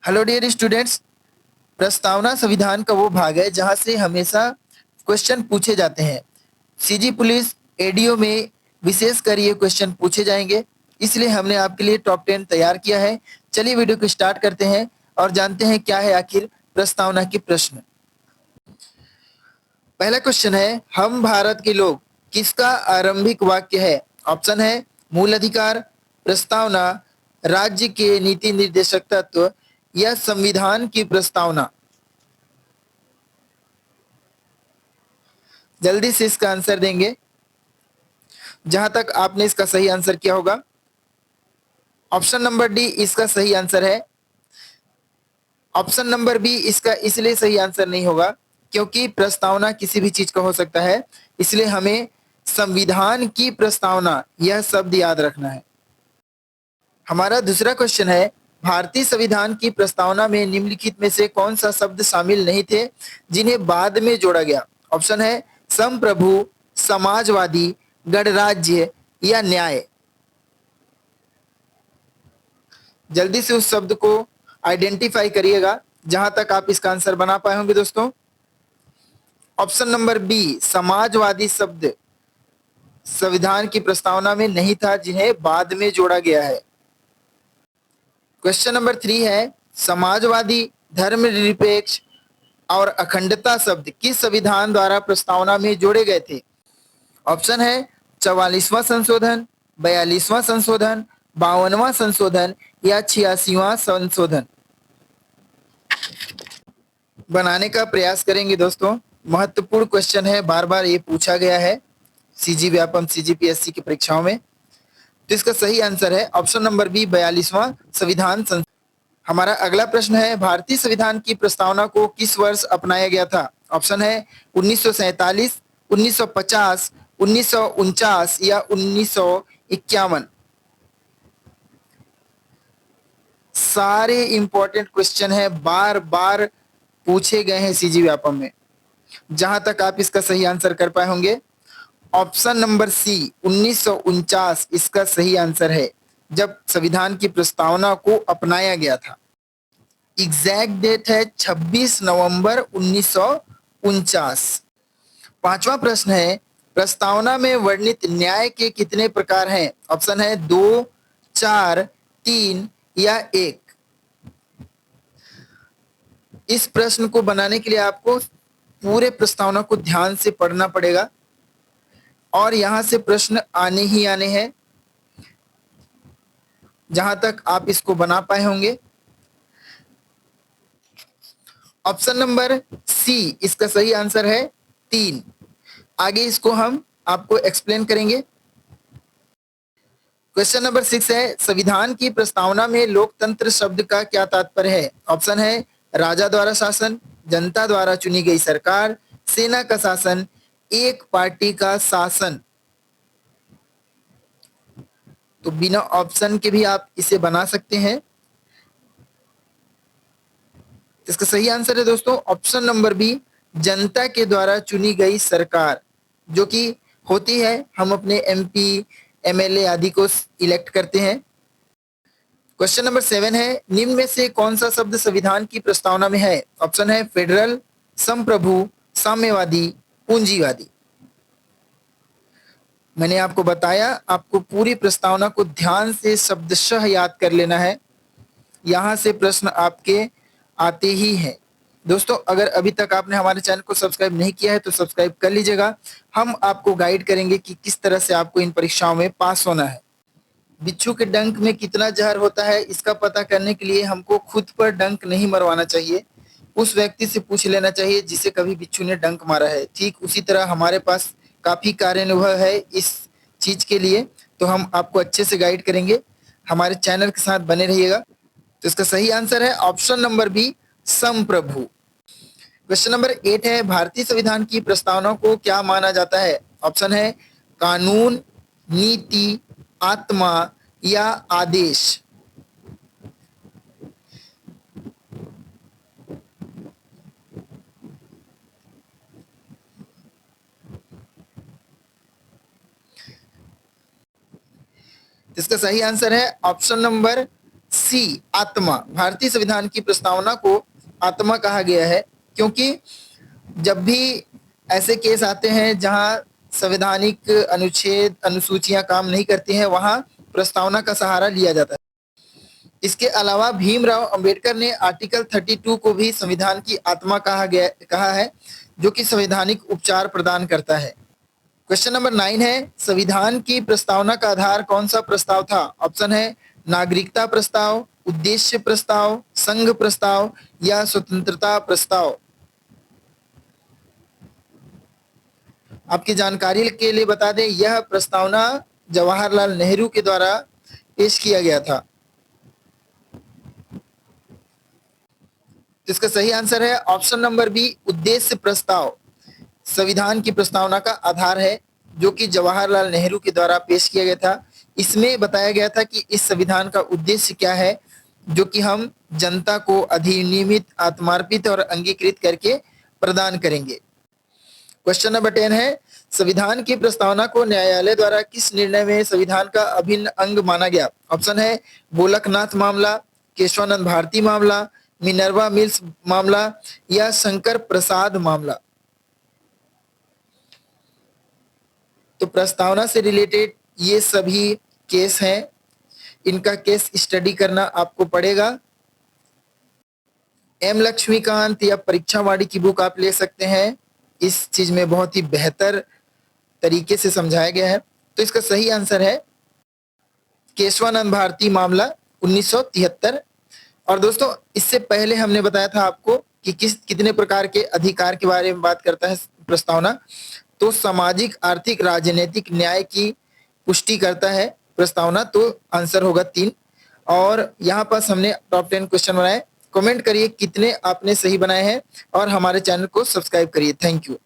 Hello dear students. प्रस्तावना संविधान का वो भाग है जहां से हमेशा क्वेश्चन पूछे जाते हैं। सीजी पुलिस एडीओ में विशेषकर ये क्वेश्चन पूछे जाएंगे, इसलिए हमने आपके लिए टॉप 10 तैयार किया है। चलिए वीडियो को स्टार्ट करते हैं और जानते हैं क्या है आखिर प्रस्तावना के प्रश्न। पहला क्वेश्चन है, हम भारत के लोग किसका आरंभिक वाक्य है? ऑप्शन है मूल अधिकार, प्रस्तावना, राज्य के नीति निर्देशक तत्व या संविधान की प्रस्तावना। जल्दी से इसका आंसर देंगे। जहां तक आपने इसका सही आंसर किया होगा, ऑप्शन नंबर डी इसका सही आंसर है। ऑप्शन नंबर बी इसका इसलिए सही आंसर नहीं होगा क्योंकि प्रस्तावना किसी भी चीज का हो सकता है, इसलिए हमें संविधान की प्रस्तावना यह शब्द याद रखना है। हमारा दूसरा क्वेश्चन है, भारतीय संविधान की प्रस्तावना में निम्नलिखित में से कौन सा शब्द शामिल नहीं थे जिन्हें बाद में जोड़ा गया? ऑप्शन है संप्रभु, समाजवादी, गणराज्य या न्याय। जल्दी से उस शब्द को आइडेंटिफाई करिएगा जहां तक आप इसका आंसर बना पाए होंगे दोस्तों। ऑप्शन नंबर बी समाजवादी शब्द संविधान की प्रस्तावना में नहीं था जिन्हें बाद में जोड़ा गया है। क्वेश्चन नंबर 3 है, समाजवादी, धर्मनिरपेक्ष और अखंडता शब्द किस संविधान द्वारा प्रस्तावना में जोड़े गए थे? ऑप्शन है 44वां संशोधन, 42वां संशोधन, 52वां संशोधन या 86वां संशोधन। बनाने का प्रयास करेंगे दोस्तों। महत्वपूर्ण क्वेश्चन है, बार बार ये पूछा गया है सीजी व्यापम सीजीपीएससी की परीक्षाओं में। तो इसका सही आंसर है ऑप्शन नंबर बी 42वां संविधान। हमारा अगला प्रश्न है, भारतीय संविधान की प्रस्तावना को किस वर्ष अपनाया गया था? ऑप्शन है 1947, 1950, 1949 या 1951। सारे इंपॉर्टेंट क्वेश्चन है, बार बार पूछे गए हैं सीजी व्यापम में। जहां तक आप इसका सही आंसर कर पाए होंगे, ऑप्शन नंबर सी 1949 इसका सही आंसर है, जब संविधान की प्रस्तावना को अपनाया गया था। एग्जैक्ट डेट है 26 नवंबर 1949। पांचवा प्रश्न है, प्रस्तावना में वर्णित न्याय के कितने प्रकार हैं? ऑप्शन है 2, 4, 3 या 1। इस प्रश्न को बनाने के लिए आपको पूरे प्रस्तावना को ध्यान से पढ़ना पड़ेगा और यहां से प्रश्न आने ही आने हैं। जहां तक आप इसको बना पाए होंगे, ऑप्शन नंबर सी इसका सही आंसर है 3। आगे इसको हम आपको एक्सप्लेन करेंगे। क्वेश्चन नंबर 6 है, संविधान की प्रस्तावना में लोकतंत्र शब्द का क्या तात्पर्य है? ऑप्शन है राजा द्वारा शासन, जनता द्वारा चुनी गई सरकार, सेना का शासन, एक पार्टी का शासन। तो बिना ऑप्शन के भी आप इसे बना सकते हैं। इसका सही आंसर है दोस्तों ऑप्शन नंबर बी, जनता के द्वारा चुनी गई सरकार, जो कि होती है, हम अपने एमपी, एमएलए आदि को इलेक्ट करते हैं। क्वेश्चन नंबर 7 है, निम्न में से कौन सा शब्द संविधान की प्रस्तावना में है? ऑप्शन है फेडरल, संप्रभु, साम्यवादी, पूंजीवादी। मैंने आपको बताया, आपको पूरी प्रस्तावना को ध्यान से शब्दशः याद कर लेना है, यहां से प्रश्न आपके आते ही हैं। दोस्तों, अगर अभी तक आपने हमारे चैनल को सब्सक्राइब नहीं किया है तो सब्सक्राइब कर लीजिएगा। हम आपको गाइड करेंगे कि किस तरह से आपको इन परीक्षाओं में पास होना है। बिच्छू के डंक में कितना जहर होता है, इसका पता करने के लिए हमको खुद पर डंक नहीं मरवाना चाहिए, उस व्यक्ति से पूछ लेना चाहिए जिसे कभी बिच्छू ने डंक मारा है। ठीक उसी तरह हमारे पास काफी कार्यानुभव है इस चीज के लिए, तो हम आपको अच्छे से गाइड करेंगे। हमारे चैनल के साथ बने रहिएगा। तो इसका सही आंसर है ऑप्शन नंबर बी, संप्रभु। क्वेश्चन नंबर 8 है, भारतीय संविधान की प्रस्तावना को क्या माना जाता है? ऑप्शन है कानून, नीति, आत्मा या आदेश। इसका सही आंसर है ऑप्शन नंबर सी आत्मा, भारतीय संविधान की प्रस्तावना को आत्मा कहा गया है, क्योंकि जब भी ऐसे केस आते हैं जहां संवैधानिक अनुच्छेद अनुसूचियां काम नहीं करती हैं, वहां प्रस्तावना का सहारा लिया जाता है। इसके अलावा भीमराव अंबेडकर ने आर्टिकल 32 को भी संविधान की आत्मा कहा है, जो कि संवैधानिक उपचार प्रदान करता है। क्वेश्चन नंबर 9 है, संविधान की प्रस्तावना का आधार कौन सा प्रस्ताव था? ऑप्शन है नागरिकता प्रस्ताव, उद्देश्य प्रस्ताव, संघ प्रस्ताव या स्वतंत्रता प्रस्ताव। आपकी जानकारी के लिए बता दें, यह प्रस्तावना जवाहरलाल नेहरू के द्वारा पेश किया गया था। इसका सही आंसर है ऑप्शन नंबर बी, उद्देश्य प्रस्ताव। संविधान की प्रस्तावना का आधार है, जो कि जवाहरलाल नेहरू के द्वारा पेश किया गया था। इसमें बताया गया था कि इस संविधान का उद्देश्य क्या है, जो कि हम जनता को अधिनियमित, आत्मार्पित और अंगीकृत करके प्रदान करेंगे। क्वेश्चन नंबर 10 है, संविधान की प्रस्तावना को न्यायालय द्वारा किस निर्णय में संविधान का अभिन्न अंग माना गया? ऑप्शन है गोलकनाथ मामला, केशवानंद भारती मामला, मिनर्वा मिल्स मामला या शंकर प्रसाद मामला। तो प्रस्तावना से रिलेटेड ये सभी केस हैं, इनका केस स्टडी करना आपको पड़ेगा। एम लक्ष्मीकांत या परीक्षावाड़ी की बुक आप ले सकते हैं, इस चीज में बहुत ही बेहतर तरीके से समझाया गया है। तो इसका सही आंसर है केशवानंद भारती मामला 1973। और दोस्तों, इससे पहले हमने बताया था आपको कि कितने प्रकार के अधिकार के बारे में बात करता है प्रस्तावना। तो सामाजिक, आर्थिक, राजनीतिक न्याय की पुष्टि करता है प्रस्तावना, तो आंसर होगा 3। और यहाँ पास हमने टॉप 10 क्वेश्चन बनाए। कमेंट करिए कितने आपने सही बनाए हैं और हमारे चैनल को सब्सक्राइब करिए। Thank you.